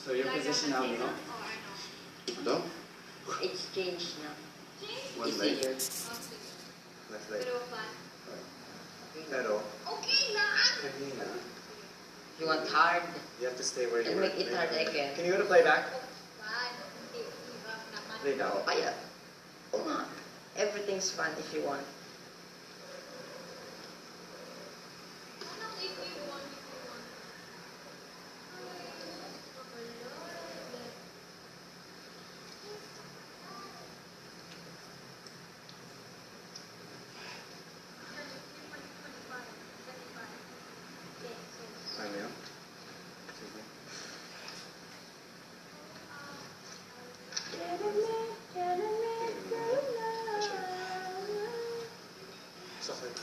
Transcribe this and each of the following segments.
So your position now, no? Ito? It's changed now. One It's leg. easier. Left leg. Pero, Okay na. kanina, You want hard? you have to stay where you And were. make it hard again. Can you go to playback? Lay down. Oh, kaya. Oo nga. Everything's fun if you want. Ano yun? Sige. Sakit.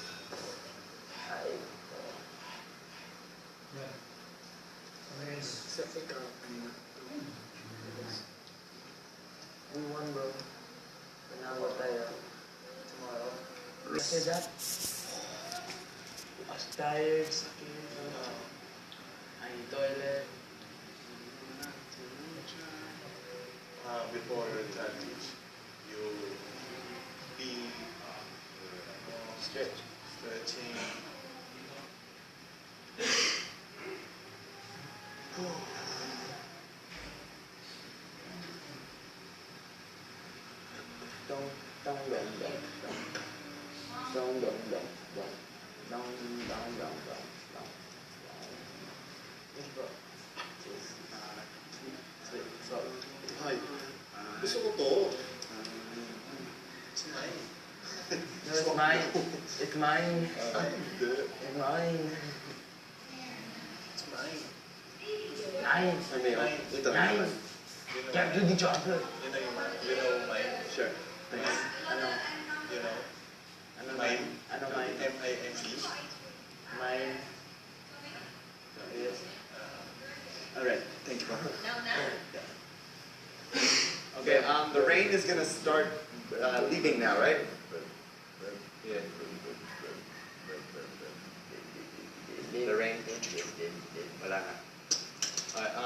Sakit ka kanina. We won, bro. Panalo tayo. Tomorrow. Say that? I was tired, sakit. I need toilet. Before that, you be stretching. Don't Yes, bro. So, Ay, gusto ko to. It's mine. No, it's mine. It's mine. Hindi. It's mine. It's mine. Nine. Ano yun? Ito na Nine. naman. Can't do the chocolate. You know yung mine? You know mine? Sure. Thanks. Ano? You know? Ano Mine? Ano mine? M-I-N-E? Mine. yes. Alright, thank you. Now, now. Okay, the rain is gonna start leaving now, right? Yeah. The rain. Wala na. Alright,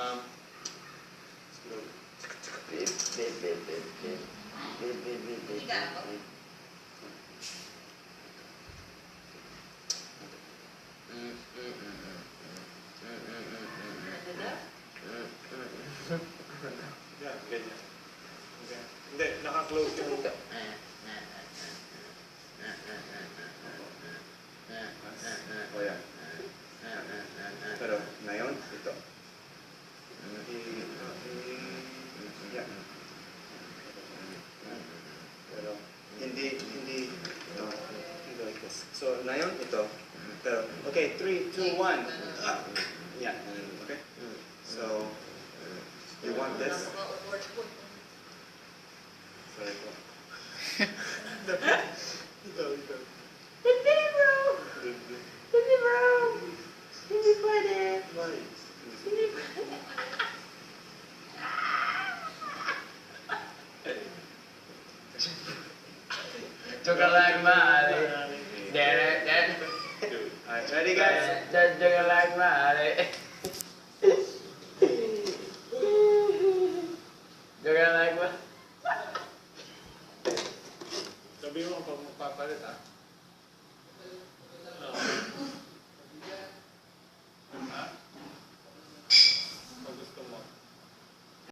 yeah, ganyan. Okay. Hindi, naka-close yung... Oh, yeah. Pero, ngayon, ito. Yeah. Pero, hindi like this. So, ngayon, ito. Pero, okay, 3, 2, 1. Yeah, okay. So, you want this? So, ito.